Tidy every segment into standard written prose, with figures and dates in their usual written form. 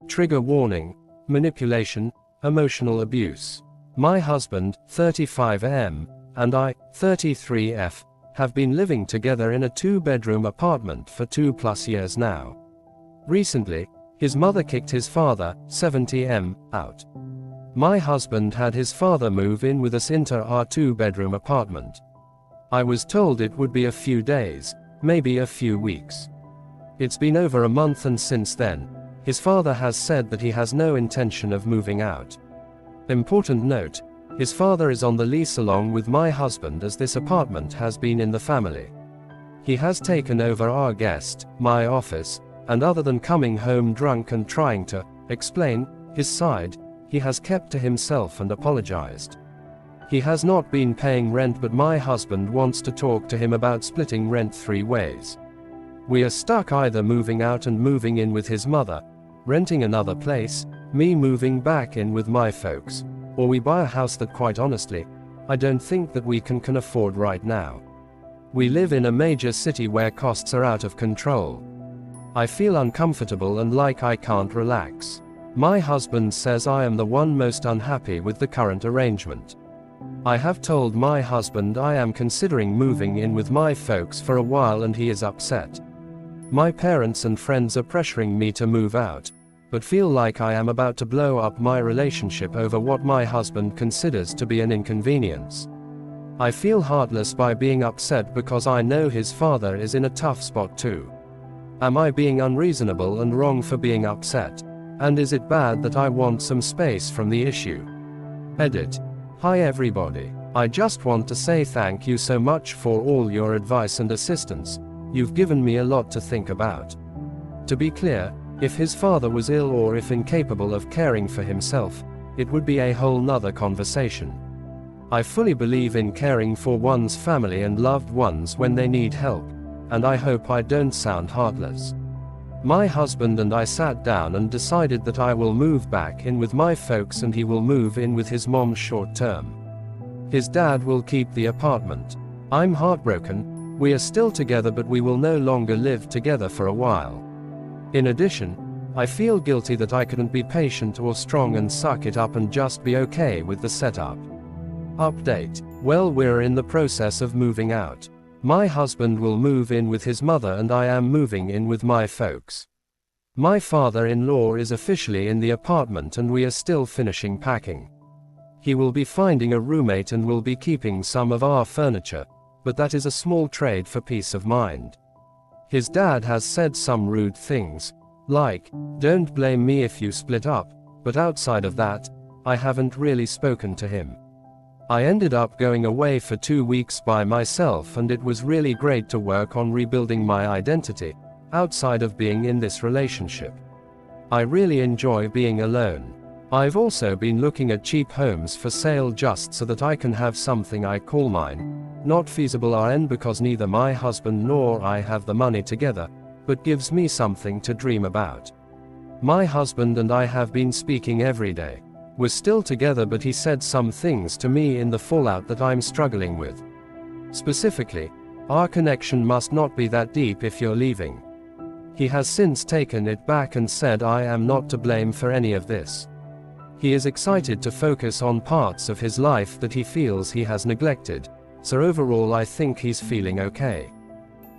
Trigger warning: manipulation, emotional abuse. My husband, 35M, and I, 33F, have been living together in a 2-bedroom apartment for 2+ years now. Recently, his mother kicked his father, 70M, out. My husband had his father move in with us into our 2-bedroom apartment. I was told it would be a few days, maybe a few weeks. It's been over a month, and since then, his father has said that he has no intention of moving out. Important note: his father is on the lease along with my husband, as this apartment has been in the family. He has taken over our guest, my office, and other than coming home drunk and trying to explain his side, he has kept to himself and apologized. He has not been paying rent, but my husband wants to talk to him about splitting rent 3 ways. We are stuck either moving out and moving in with his mother, renting another place, me moving back in with my folks, or we buy a house that, quite honestly, I don't think that we can afford right now. We live in a major city where costs are out of control. I feel uncomfortable and like I can't relax. My husband says I am the one most unhappy with the current arrangement. I have told my husband I am considering moving in with my folks for a while, and he is upset. My parents and friends are pressuring me to move out, but feel like I am about to blow up my relationship over what my husband considers to be an inconvenience. I feel heartless by being upset because I know his father is in a tough spot too. Am I being unreasonable and wrong for being upset? And is it bad that I want some space from the issue? Edit. Hi everybody. I just want to say thank you so much for all your advice and assistance. You've given me a lot to think about. To be clear, if his father was ill or if incapable of caring for himself, it would be a whole nother conversation. I fully believe in caring for one's family and loved ones when they need help, and I hope I don't sound heartless. My husband and I sat down and decided that I will move back in with my folks and he will move in with his mom short term. His dad will keep the apartment. I'm heartbroken. We are still together, but we will no longer live together for a while. In addition, I feel guilty that I couldn't be patient or strong and suck it up and just be okay with the setup. Update. Well, we're in the process of moving out. My husband will move in with his mother and I am moving in with my folks. My father-in-law is officially in the apartment and we are still finishing packing. He will be finding a roommate and will be keeping some of our furniture, but that is a small trade for peace of mind. His dad has said some rude things, like, "Don't blame me if you split up," but outside of that, I haven't really spoken to him. I ended up going away for 2 weeks by myself, and it was really great to work on rebuilding my identity, outside of being in this relationship. I really enjoy being alone. I've also been looking at cheap homes for sale just so that I can have something I call mine. Not feasible RN because neither my husband nor I have the money together, but gives me something to dream about. My husband and I have been speaking every day. We're still together, but he said some things to me in the fallout that I'm struggling with. Specifically, our connection must not be that deep if you're leaving. He has since taken it back and said I am not to blame for any of this. He is excited to focus on parts of his life that he feels he has neglected, so overall I think he's feeling okay.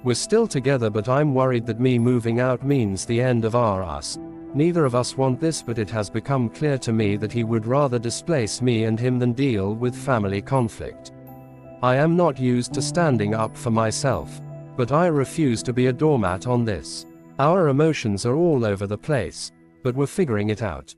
We're still together, but I'm worried that me moving out means the end of us. Neither of us want this, but it has become clear to me that he would rather displace me and him than deal with family conflict. I am not used to standing up for myself, but I refuse to be a doormat on this. Our emotions are all over the place, but we're figuring it out.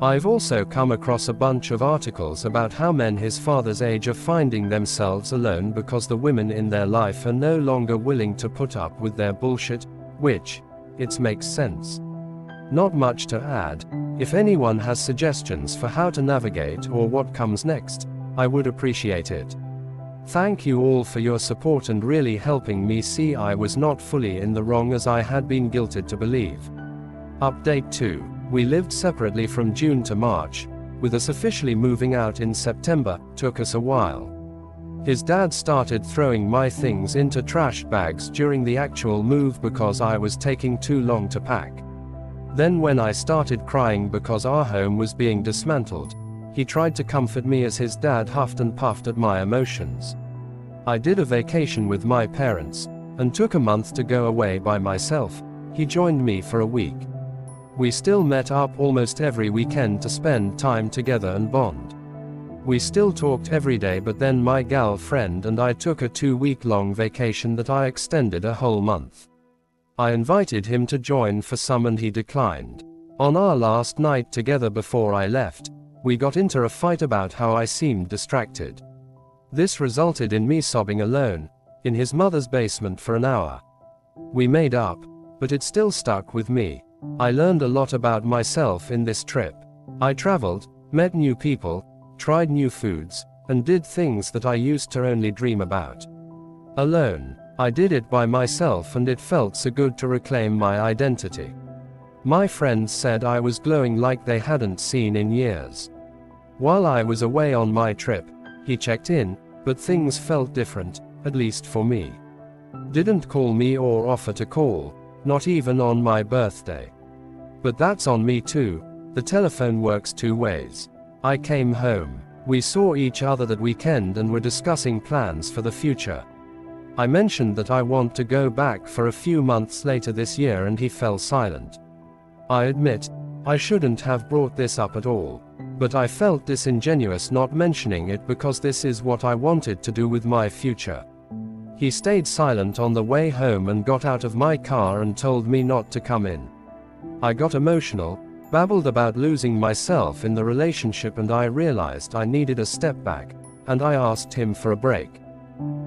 I've also come across a bunch of articles about how men his father's age are finding themselves alone because the women in their life are no longer willing to put up with their bullshit, which, it makes sense. Not much to add. If anyone has suggestions for how to navigate or what comes next, I would appreciate it. Thank you all for your support and really helping me see I was not fully in the wrong as I had been guilted to believe. Update 2. We lived separately from June to March, with us officially moving out in September. Took us a while. His dad started throwing my things into trash bags during the actual move because I was taking too long to pack. Then when I started crying because our home was being dismantled, he tried to comfort me as his dad huffed and puffed at my emotions. I did a vacation with my parents, and took a month to go away by myself. He joined me for a week. We still met up almost every weekend to spend time together and bond. We still talked every day, but then my gal friend and I took a 2-week-long vacation that I extended a whole month. I invited him to join for some and he declined. On our last night together before I left, we got into a fight about how I seemed distracted. This resulted in me sobbing alone, in his mother's basement for an hour. We made up, but it still stuck with me. I learned a lot about myself in this trip. I traveled, met new people, tried new foods, and did things that I used to only dream about. Alone, I did it by myself and it felt so good to reclaim my identity. My friends said I was glowing like they hadn't seen in years. While I was away on my trip, he checked in, but things felt different, at least for me. Didn't call me or offer to call, not even on my birthday. But that's on me too. The telephone works 2 ways. I came home. We saw each other that weekend and were discussing plans for the future. I mentioned that I want to go back for a few months later this year and he fell silent. I admit, I shouldn't have brought this up at all. But I felt disingenuous not mentioning it because this is what I wanted to do with my future. He stayed silent on the way home and got out of my car and told me not to come in. I got emotional, babbled about losing myself in the relationship, and I realized I needed a step back, and I asked him for a break.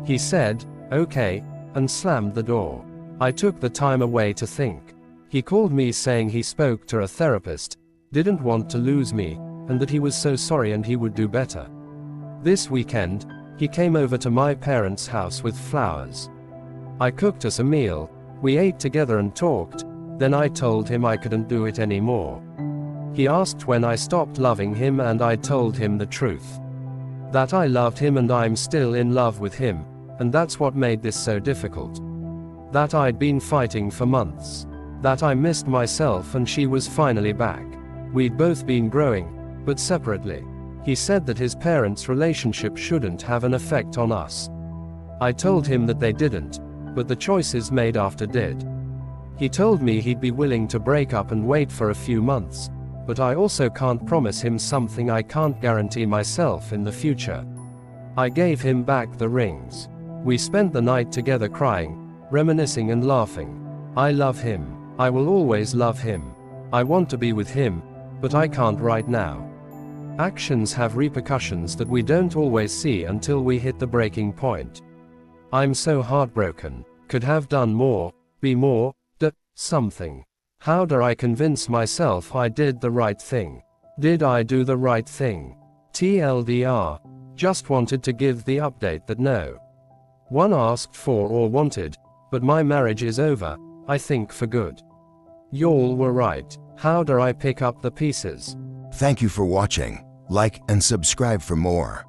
He said, "Okay," and slammed the door. I took the time away to think. He called me saying he spoke to a therapist, didn't want to lose me, and that he was so sorry and he would do better. This weekend, he came over to my parents' house with flowers. I cooked us a meal, we ate together and talked, then I told him I couldn't do it anymore. He asked when I stopped loving him and I told him the truth. That I loved him and I'm still in love with him, and that's what made this so difficult. That I'd been fighting for months. That I missed myself and she was finally back. We'd both been growing, but separately. He said that his parents' relationship shouldn't have an effect on us. I told him that they didn't, but the choices made after did. He told me he'd be willing to break up and wait for a few months, but I also can't promise him something I can't guarantee myself in the future. I gave him back the rings. We spent the night together crying, reminiscing and laughing. I love him. I will always love him. I want to be with him, but I can't right now. Actions have repercussions that we don't always see until we hit the breaking point. I'm so heartbroken. Could have done more, be more, something. How do I convince myself I did the right thing? Did I do the right thing? TLDR. Just wanted to give the update that no one asked for or wanted, but my marriage is over, I think for good. Y'all were right. How do I pick up the pieces? Thank you for watching. Like and subscribe for more.